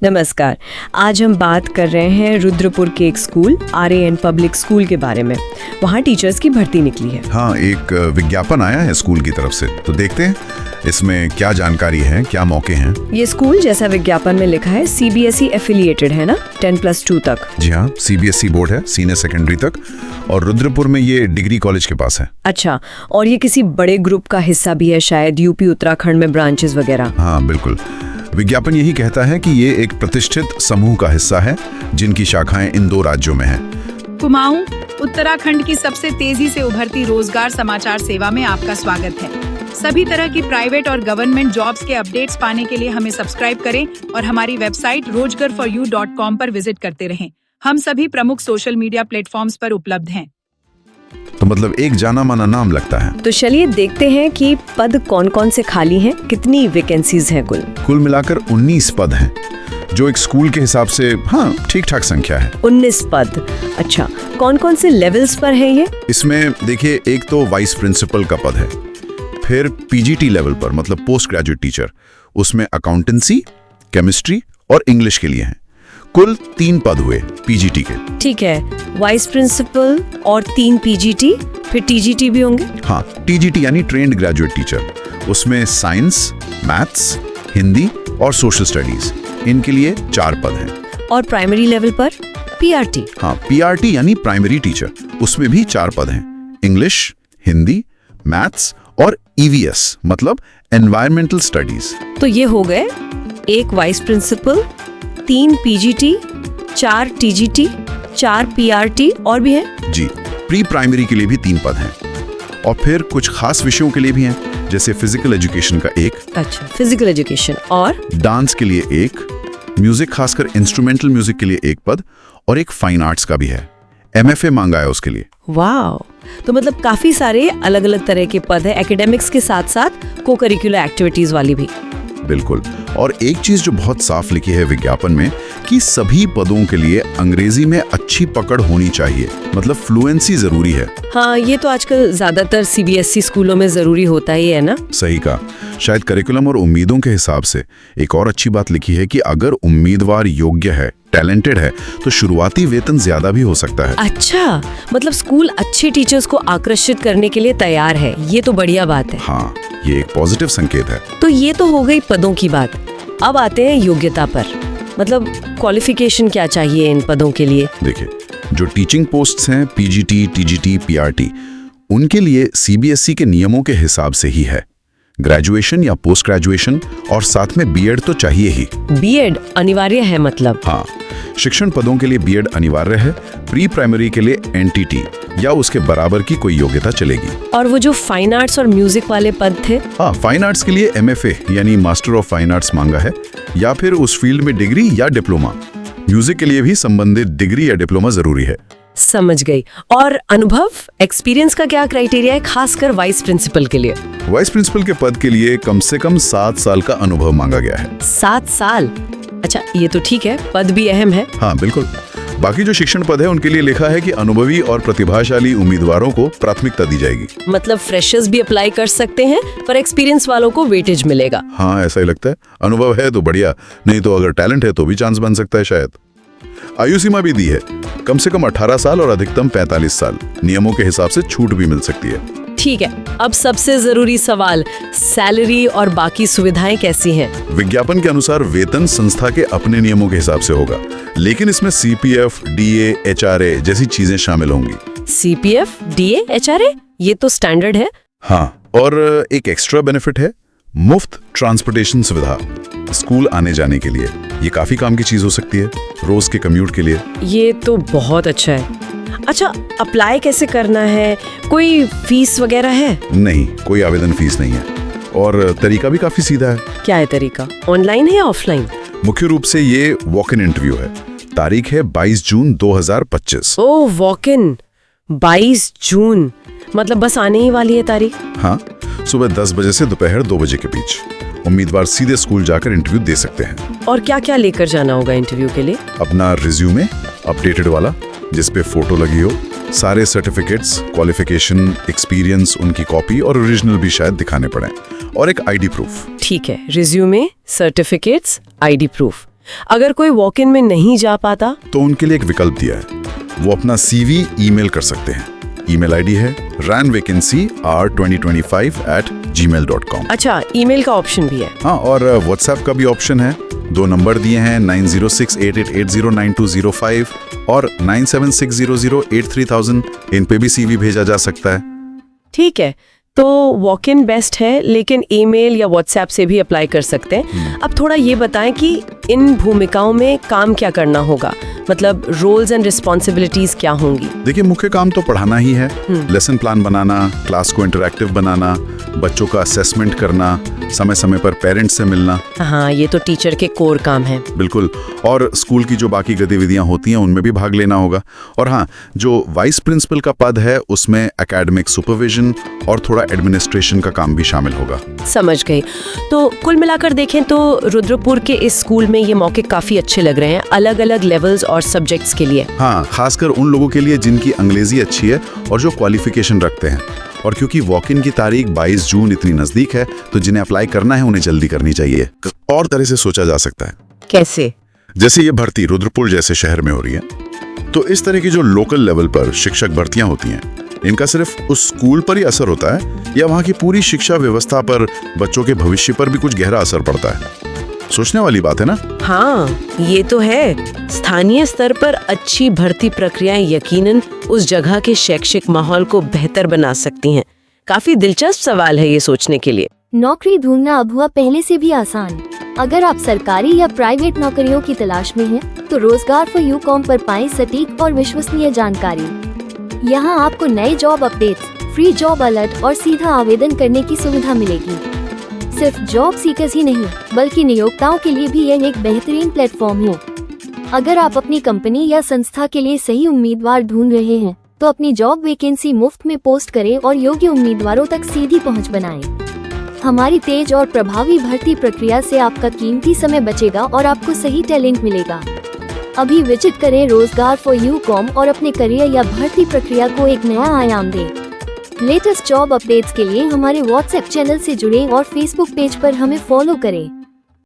नमस्कार। आज हम बात कर रहे हैं रुद्रपुर के एक स्कूल RAN पब्लिक स्कूल के बारे में। वहाँ टीचर्स की भर्ती निकली है। हाँ, एक विज्ञापन आया है स्कूल की तरफ से, तो देखते हैं इसमें क्या जानकारी है, क्या मौके हैं। ये स्कूल जैसा विज्ञापन में लिखा है CBSE एफिलिएटेड है ना, 10+2 तक। जी हाँ, CBSE बोर्ड है, सीनियर सेकेंडरी तक, और रुद्रपुर में ये डिग्री कॉलेज के पास है। अच्छा, और ये किसी बड़े ग्रुप का हिस्सा भी है शायद, यूपी उत्तराखंड में ब्रांचेस वगैरह। हाँ बिल्कुल, विज्ञापन यही कहता है कि ये एक प्रतिष्ठित समूह का हिस्सा है जिनकी शाखाएं इन 2 राज्यों में हैं। कुमाऊं, उत्तराखंड की सबसे तेजी से उभरती रोजगार समाचार सेवा में आपका स्वागत है। सभी तरह की प्राइवेट और गवर्नमेंट जॉब्स के अपडेट्स पाने के लिए हमें सब्सक्राइब करें और हमारी वेबसाइट rojgarforyou.com पर विजिट करते रहें। हम सभी प्रमुख सोशल मीडिया प्लेटफॉर्म्स पर उपलब्ध हैं। तो मतलब एक जाना माना नाम लगता है। तो चलिए देखते हैं कि पद कौन कौन से खाली हैं, कितनी वैकेंसीज हैं कुल मिलाकर 19 पद हैं, जो एक स्कूल के हिसाब से हाँ ठीक ठाक संख्या है। 19 पद। अच्छा, कौन कौन से लेवल्स पर है ये? इसमें देखिए, एक तो वाइस प्रिंसिपल का पद है, फिर PGT लेवल पर मतलब पोस्ट ग्रेजुएट टीचर, उसमें अकाउंटेंसी, केमिस्ट्री और इंग्लिश के लिए हैं। कुल 3 पद हुए PGT के। ठीक है, वाइस प्रिंसिपल और 3 PGT, फिर TGT भी होंगे। हाँ, TGT यानी ट्रेंड ग्रेजुएट टीचर, उसमें साइंस, मैथ्स, हिंदी और सोशल स्टडीज, इनके लिए 4 पद हैं। और प्राइमरी लेवल पर PRT। हाँ, PRT यानी प्राइमरी टीचर, उसमें भी 4 पद हैं। इंग्लिश, हिंदी, मैथ्स और EVS मतलब एनवायरमेंटल स्टडीज। तो ये हो गए 1 vice principal, 3 PGT, 4 TGT, 4 PRT और भी है। जी, प्री प्राइमरी के लिए भी 3 पद हैं, और फिर कुछ खास विषयों के लिए भी हैं, जैसे फिजिकल एजुकेशन का 1। अच्छा, फिजिकल एजुकेशन, और डांस के लिए 1, म्यूजिक खासकर इंस्ट्रूमेंटल म्यूजिक के लिए 1 पद, और एक फाइन आर्ट्स का भी है। MFA मांगा है उसके लिए। वाह, तो मतलब काफी सारे अलग अलग तरह के पद है, एकेडमिक्स के साथ साथ को करिकुलर एक्टिविटीज वाली भी। बिल्कुल, और एक चीज जो बहुत साफ लिखी है विज्ञापन में कि सभी पदों के लिए अंग्रेजी में अच्छी पकड़ होनी चाहिए, मतलब फ्लुएंसी जरूरी है। हाँ, ये तो आजकल ज्यादातर CBSE स्कूलों में जरूरी होता ही है ना। सही कहा। शायद करिकुलम और उम्मीदों के हिसाब से एक और अच्छी बात लिखी है कि अगर उम्मीदवार योग्य है, टैलेंटेड है, तो शुरुआती वेतन ज्यादा भी हो सकता है। अच्छा, मतलब स्कूल अच्छे टीचर्स को आकर्षित करने के लिए तैयार है, ये तो बढ़िया बात है। हाँ, ये एक पॉजिटिव संकेत है। तो ये तो हो गई पदों की बात। अब आते हैं योग्यता पर, मतलब क्वालिफिकेशन क्या चाहिए इन पदों के लिए? देखिए, जो टीचिंग पोस्ट्स हैं PGT, TGT, PRT, उनके लिए CBSE के नियमों के हिसाब से ही है। ग्रेजुएशन या पोस्ट ग्रेजुएशन और साथ में B.Ed तो चाहिए ही। B.Ed अनिवार्य है मतलब? हाँ, शिक्षण पदों के लिए B.Ed अनिवार्य है। प्री प्राइमरी के लिए NTT या उसके बराबर की कोई योग्यता चलेगी। और वो जो फाइन आर्ट्स और म्यूजिक वाले पद थे? हाँ, फाइन आर्ट्स के लिए MFA यानी मास्टर ऑफ फाइन आर्ट्स मांगा है, या फिर उस फील्ड में डिग्री या डिप्लोमा। म्यूजिक के लिए भी संबंधित डिग्री या डिप्लोमा जरूरी है। समझ गई। और अनुभव, एक्सपीरियंस का क्या क्राइटेरिया है, खासकर वाइस प्रिंसिपल के लिए? वाइस प्रिंसिपल के पद के लिए कम से कम 7 साल का अनुभव मांगा गया है। 7 साल? अच्छा, ये तो ठीक है, पद भी अहम है। हाँ बिल्कुल। बाकी जो शिक्षण पद है उनके लिए लिखा है कि अनुभवी और प्रतिभाशाली उम्मीदवारों को प्राथमिकता दी जाएगी। मतलब फ्रेशर्स भी अप्लाई कर सकते हैं, पर एक्सपीरियंस वालों को वेटेज मिलेगा। हाँ, ऐसा ही लगता है। अनुभव है तो बढ़िया, नहीं तो अगर टैलेंट है तो भी चांस बन सकता है शायद। आयु सीमा भी दी है, कम से कम 18 साल और अधिकतम 45 साल। नियमों के हिसाब से छूट भी मिल सकती है। ठीक है, अब सबसे जरूरी सवाल, सैलरी और बाकी सुविधाएं कैसी हैं? विज्ञापन के अनुसार वेतन संस्था के अपने नियमों के हिसाब से होगा, लेकिन इसमें CPF, DA, HRA जैसी चीजें शामिल होंगी। CPF, DA, HRA, ये तो स्टैंडर्ड है। हाँ, और एक एक्स्ट्रा बेनिफिट है, मुफ्त ट्रांसपोर्टेशन सुविधा स्कूल आने जाने के लिए। ये काफी काम की चीज हो सकती है रोज के कम्यूट के लिए। ये तो बहुत अच्छा है। अच्छा, अप्लाई कैसे करना है, कोई फीस वगैरह है? नहीं, कोई आवेदन फीस नहीं है, और तरीका भी काफी सीधा है। क्या है तरीका, ऑनलाइन है या ऑफलाइन? मुख्य रूप से ये वॉक इन इंटरव्यू है। तारीख है 22 जून 2025। ओह, वॉक इन 22 जून, मतलब बस आने ही वाली है तारीख। हाँ, सुबह 10 बजे से दोपहर 2 बजे के बीच उम्मीदवार सीधे स्कूल जाकर इंटरव्यू दे सकते हैं। और क्या क्या लेकर जाना होगा इंटरव्यू के लिए? अपना रिज्यूमे अपडेटेड वाला, जिसपे फोटो लगी हो, सारे सर्टिफिकेट्स, क्वालिफिकेशन, एक्सपीरियंस, उनकी कॉपी और ओरिजिनल भी शायद दिखाने पड़े, और एक ID प्रूफ। ठीक है, रिज्यूमे, सर्टिफिकेट्स, ID प्रूफ। अगर कोई वॉक इन में नहीं जा पाता? तो उनके लिए एक विकल्प दिया है, वो अपना CV ईमेल कर सकते हैं। ईमेल आईडी है ranvacancyr2025@gmail.com। अच्छा, ईमेल का ऑप्शन भी है। हाँ, और व्हाट्सएप का भी ऑप्शन है। 2 नंबर दिए हैं, 9068880805 और 9760083000। इन पे भी CV भेजा जा सकता है। ठीक है, तो वॉक इन बेस्ट है, लेकिन ईमेल या व्हाट्सएप से भी अप्लाई कर सकते हैं। अब थोड़ा ये बताएं कि इन भूमिकाओं में काम क्या करना होगा, मतलब रोल्स एंड रिस्पॉन्सिबिलिटीज क्या होंगी? देखिए, मुख्य काम तो पढ़ाना ही है। लेसन प्लान बनाना, क्लास को इंटरैक्टिव बनाना, बच्चों का असेसमेंट करना, समय समय पर पेरेंट्स से मिलना। हाँ, ये तो टीचर के कोर काम है। बिल्कुल, और स्कूल की जो बाकी गतिविधियां होती हैं उनमें भी भाग लेना होगा। और हाँ, जो वाइस प्रिंसिपल का पद है उसमें एकेडमिक सुपरविजन और थोड़ा एडमिनिस्ट्रेशन का काम भी शामिल होगा। समझ गई। तो कुल मिलाकर देखें तो रुद्रपुर के इस स्कूल में ये मौके काफी अच्छे लग रहे हैं, अलग अलग लेवल्स और सब्जेक्ट्स के लिए। हाँ, खासकर उन लोगों के लिए जिनकी अंग्रेजी अच्छी है और जो क्वालिफिकेशन रखते हैं। और क्योंकि वॉक इन की तारीख 22 जून इतनी नजदीक है, तो जिन्हें अप्लाई करना है उन्हें जल्दी करनी चाहिए। और तरह से सोचा जा सकता है। कैसे? जैसे ये भर्ती रुद्रपुर जैसे शहर में हो रही है, तो इस तरह की जो लोकल लेवल पर शिक्षक भर्तियां होती हैं, इनका सिर्फ उस स्कूल पर ही असर होता है या वहाँ की पूरी शिक्षा व्यवस्था पर, बच्चों के भविष्य पर भी कुछ गहरा असर पड़ता है? सोचने वाली बात है ना? हाँ, ये तो है। स्थानीय स्तर पर अच्छी भर्ती प्रक्रियाएं यकीनन उस जगह के शैक्षिक माहौल को बेहतर बना सकती हैं। काफी दिलचस्प सवाल है ये सोचने के लिए। नौकरी ढूंढना अब हुआ पहले से भी आसान। अगर आप सरकारी या प्राइवेट नौकरियों की तलाश में हैं, तो rozgar4u.com पर पाएं सटीक और विश्वसनीय जानकारी। यहाँ आपको नए job updates, free job alert और सीधा आवेदन करने की सुविधा मिलेगी। सिर्फ जॉब सीकर्स ही नहीं, बल्कि नियोक्ताओं के लिए भी यह एक बेहतरीन प्लेटफॉर्म है। अगर आप अपनी कंपनी या संस्था के लिए सही उम्मीदवार ढूंढ रहे हैं, तो अपनी जॉब वैकेंसी मुफ्त में पोस्ट करें और योग्य उम्मीदवारों तक सीधी पहुंच बनाएं। हमारी तेज और प्रभावी भर्ती प्रक्रिया से आपका कीमती समय बचेगा और आपको सही टैलेंट मिलेगा। अभी विजिट करें rozgar4u.com और अपने करियर या भर्ती प्रक्रिया को एक नया आयाम दें। लेटेस्ट जॉब अपडेट्स के लिए हमारे व्हाट्सएप चैनल से जुड़ें और फेसबुक पेज पर हमें फॉलो करें।